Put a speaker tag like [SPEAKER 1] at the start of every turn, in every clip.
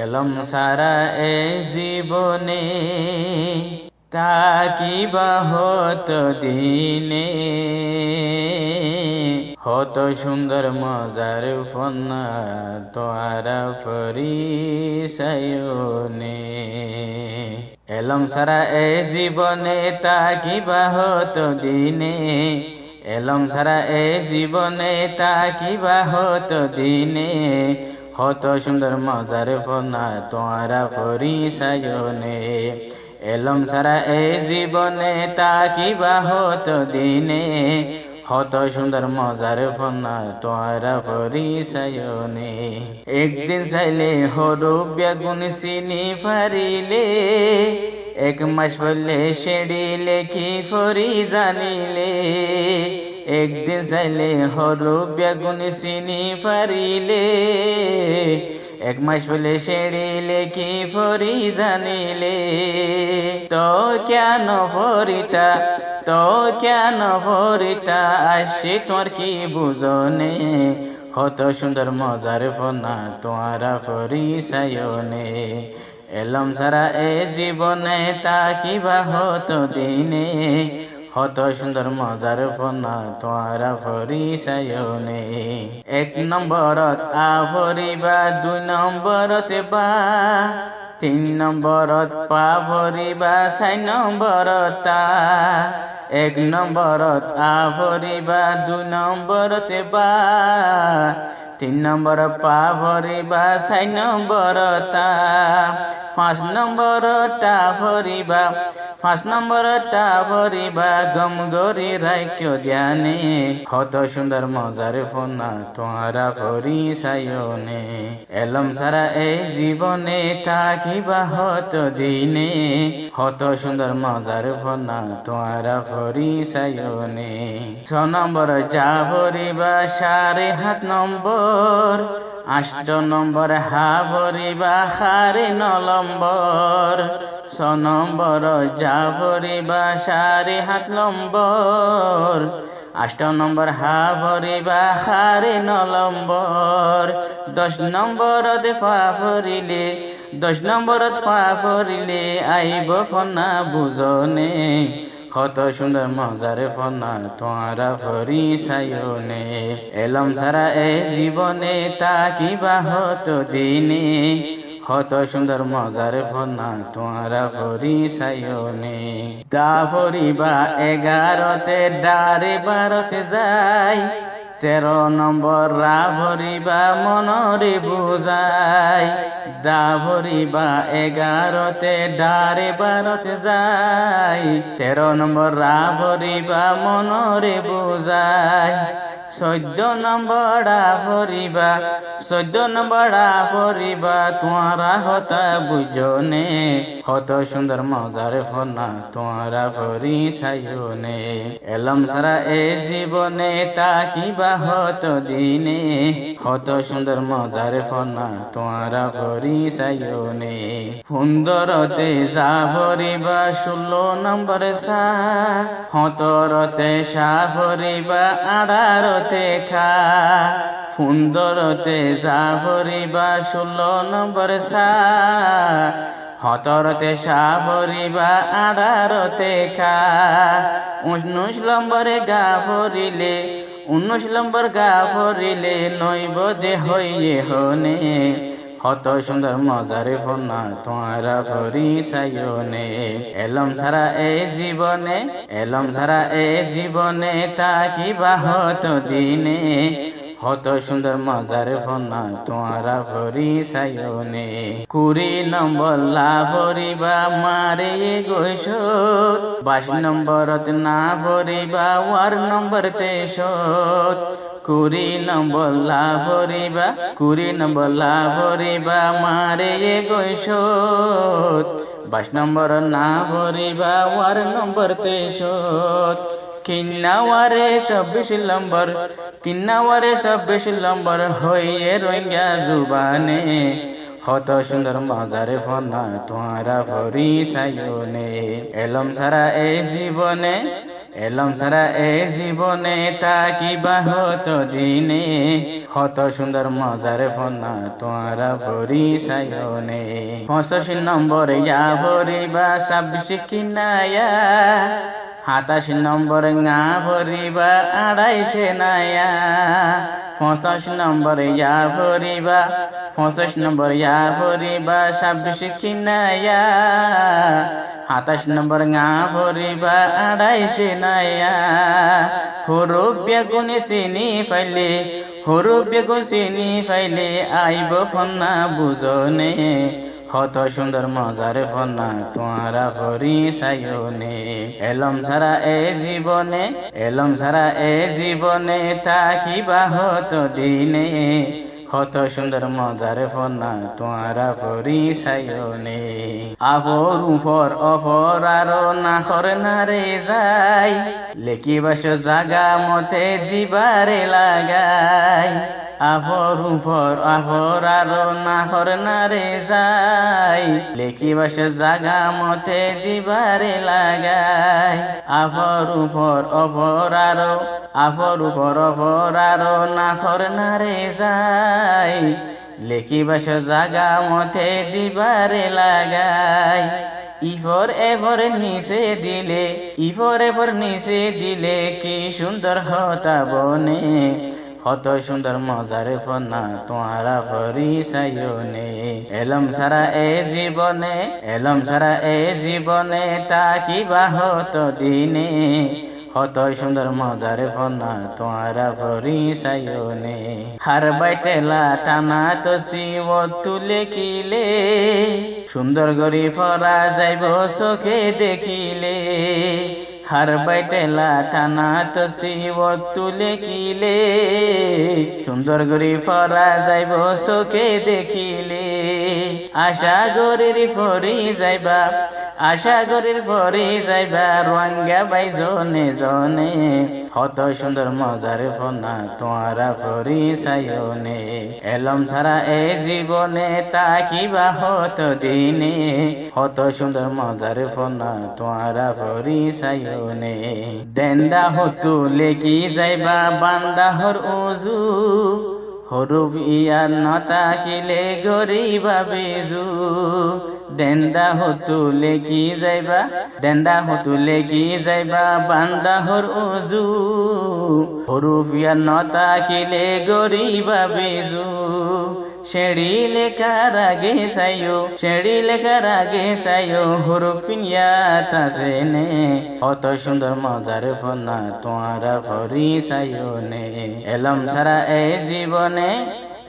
[SPEAKER 1] এলম সারা এ জীবনে তাকিবা হতো দিনে, হত সুন্দর মজার ফন্না তোয়ারা পরিচয়নে। এলম সারা এ জীবনে তাকিবা হতো দিনে, এলম সারা এ জীবনে তাকিবা হতো দিনে, হত সুন্দর মজার ফন্না তোয়ারা পরিচয়নে। এলম সারা এ জীবনে তাকিবা হতো দিনে, হত সুন্দর মজার ফন্না তোয়ারা পরিচয়নে। একদিন চাইলে হরুপ বেগুন চিনি পারিলে, এক মাস বললে সেড়িলে কি ফরি জানিলে। একদিন চাইলে হরুপ বেগুন চিনি পারিলে, এক মাস বলে সেড়িলে কি ফরি জানিলে। তো কেন ফরিতা, তো কেন ফরিতা, আসছে তোর কি বুঝনে, হত সুন্দর মজার ফন্না তোয়ারা পরিচয়নে। এলম সারা এ জীবনে তাকিবা হতো দিনে, হত সুন্দর মজার ফন্না তোয়ারা পরিচয়নে। এক নম্বরত আ ভরিবা, দুই নম্বরত বা, তিন নম্বরত পা ভরিবা, চার নম্বরত তা। এক নম্বরত আ ভরিবা, দুই নম্বরত বা, তিন নম্বর পা ভরিবা, চার নম্বরত তা। পাঁচ নম্বরটা ভরিবা, পাঁচ নম্বরটা ভরিবা, গম গরি রাইক্য ধ্যানে, হত সুন্দর মজার ফন্না তোয়ারা পরিচয়নে। এলম সারা এ জীবনে তাকিবা হতো দিনে, হত সুন্দর মজার ফন্না তোয়ারা পরিচয়নে। ছ নম্বর যা ভরিবা, সাড়ে হাত নম্বর, আষ্ট নম্বর হা ভরিবা, সাড়ে ন নম্বর। ছ নম্বর যা ভরিবা, সাড়ে হাত নম্বর, আষ্ট নম্বর হা ভরিবা, সাড়ে ন নম্বর। দশ নম্বরত পা ভরিলে, দশ নম্বরত পা ভরিলে, আইব ফন্না বুঝনে, হত সুন্দর মজার ফন্না তোয়ারা পরিচয়নে। এলম সারা এ জীবনে তাকিবা হতো দিনে, হত সুন্দর মজার ফন্না তোয়ারা পরিচয়নে। দা ভরিবা এগারোতে, ডারে বারোতে যায়, 13 নম্বর রা ভরিবা, মনরে বুঝাই। দা ভরিবা এগারোতে, ডারে বারোতে যায়, 13 নম্বর রা ভরিবা, মনরে বুঝাই। 14 নম্বর রা ভরিবা, 14 নম্বর রা ভরিবা, তোয়ারা হতা বুঝনে, হত সুন্দর মজার ফন্না তোয়ারা পরিচয়নে। এলম সারা এ জীবনে তাকিবা হতো দিনে, হত সুন্দর মজার ফন্না তোয়ারা পরিচয়নে। 15তে যা ভরিবা, 16 নম্বর সা, 17তে সা ভরিবা, 18তে খা। 15তে যা ভরিবা, 16 নম্বর সা, 17তে সা ভরিবা, 18তে খা। 19 নম্বরে গা ভরিলে, 19 নম্বর গা ভরিলে, নইব দে হইয়ে হনে, হত সুন্দর মজার ফন্না তোয়ারা পরিচয়নে। এলম সারা এ জীবনে, এলম সারা এ জীবনে তাকিবা হতো দিনে, হত সুন্দর মজার ফন্না তোয়ারা পরিচয়নে। 20 নম্বর লা ভরিবা, মারে গৈস, 22 নম্বরত না ভরিবা, ওয়ার নম্বর 23। 20 নম্বর লা ভরিবা, 20 নম্বর লা ভরিবা, মারে গৈস, 22 নম্বর না ভরিবা, ওয়ার নম্বর 23। কিন্নাওয়ারে 26 নম্বর, কিন্নাওয়ারে 26 নম্বর, হইয়ে রোহিঙ্গা জুবানে, হত সুন্দর মজার ফন্না তোয়ারা পরিচয়নে। এলম সারা এ জীবনে, এলম সারা এ জীবনে তাকিবা হতো দিনে, কত সুন্দর মজার ফনা তোরা পরিচয়নে 85 নম্বর ইয়া ভরিবা 26 কিনায়া 87 নম্বর ngা ভরিবা 250 নায়া 85 নম্বর ইয়া ভরিবা 85 নম্বর ইয়া ভরিবা 26 কিনায়া 27 নম্বর ngা ভরিবা 250 নায়া হুরুফ বেগুন চিনি পাইলে হুরুফ বেগুন চিনি পাইলে আইব ফন্না বুঝনে কত সুন্দর মজার ফন্না তোরা পরিচয়নে এলম ছাড়া এ জীবনে এলম ছাড়া এ জীবনে থাকিবা হতো দিনে কত সুন্দর মজার ফন্না তোরা পরিচয়নে আফর উপর অফর আরো নাখর নারে যাই লেখিবাস জাগা মতে দিবারে লাগাই আফর উপর আফর আরো নাখর নারে যাই লেখিবাস জাগা মতে দিবারে লাগাই আফর উপর অফর আরো আফর উপর অফর আরো নাখর নারে যাই লেখিবাস জাগা মতে দিবারে লাগাই ইফর এফর নিচে দিলে ইফর এফর নিচে দিলে কি সুন্দর হতা বনে কত সুন্দর মজার ফনা তোরা পরিচয়নে এলম ছাড়া এ জীবনে এলম ছাড়া এ জীবনে থাকিবা হতো দিনে কত সুন্দর মজার ফনা তোরা পরিচয়নে হার বাইতেলা টানা তো শিব তুলে কিলে সুন্দর গরি ফরা যাইব চোখে দেখিলে হার বাইটেলা টানা তো শিব তুলে কিলে সুন্দর গরি ফরা যাইব চোখে দেখিলে আশা গরির ফরি যাইবা আশা গরির ফরি যাইবা রঙ্গা বাই জনে জনে কত সুন্দর মজার ফনা তোরা পরিচয়নে এলম ছাড়া এ জীবনে তাকিবা হতো দিনে কত সুন্দর মজার ফনা তোরা পরিচয়নে দেন্দা হতো লেকি যাইবা বান্দা হর উজু হরুফ ইয়ার নতাকিলে গরিবা বেজু দেন্দা হতো লেকি যাইবা দেন্দা হতো লেকি যাইবা বান্দা হর উজু হরুফ ইয়ার নতাকিলে গরিবা বেজু শেড়ি লেখার আগে সাইও শেড়ি লেখার আগে সাইও হুরুপিনিয়াত আসেনে কত সুন্দর মজার ফনা তোরা পরিচয়নে এলম ছাড়া এ জীবনে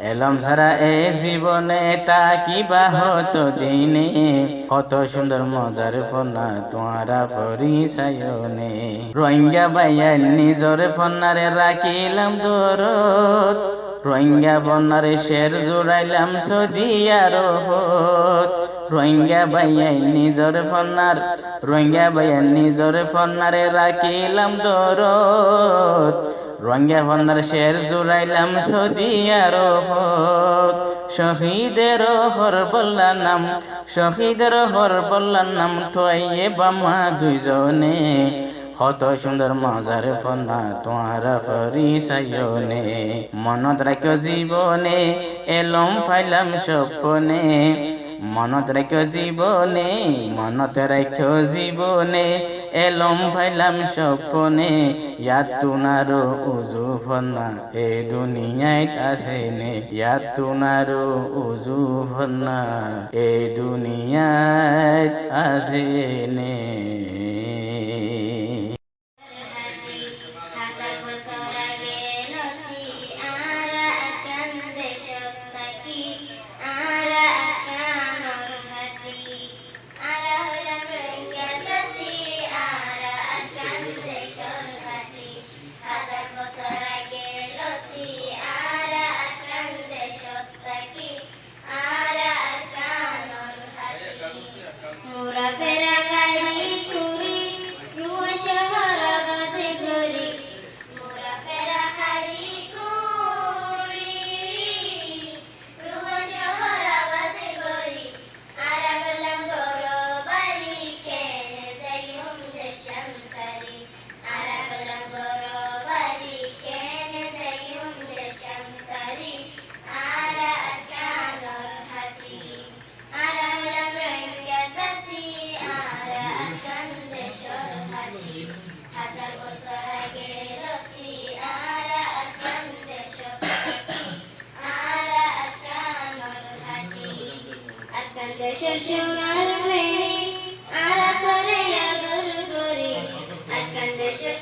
[SPEAKER 1] এলম ছাড়া এ জীবনে তাকিবা হতো দিনে কত সুন্দর মজার ফনা তোরা পরিচয়নে রোহিঙ্গা বাইয়া নিজর ফনারে রাখিলাম দরদ রোহিঙ্গা বন্যারে শের জোড়াইলাম সদিয়ার হত রোহিঙ্গা বাইয়াই নিজর ফন্নার রোহিঙ্গা বাইয়া নিজর ফন্নারে রাখিলাম দরদ রোহিঙ্গা বন্যার শের জোড়াইলাম সদিয়ার হত শহীদের হরবল্লা নাম শহীদের হরবল্লা নাম থয়ে বামা দুইজনে কত সুন্দর মজার ফনা তোরা পরিচয়নে মনত রাখো জীবনে এলম ফাইলাম স্বপ্নে মনত রাখো জীবনে মনত রাখো জীবনে এলম ফাইলাম স্বপ্নে ইয়াত তুনারো উজু ফনা এ দুনিয়ায় আসেনে ইয়াত তুনারো উজু ফনা এ দুনিয়ায় আসেনে
[SPEAKER 2] Mura fera gadi
[SPEAKER 1] দেশের সোনার মেয়ে আর তোরে আদর করি আর দেশের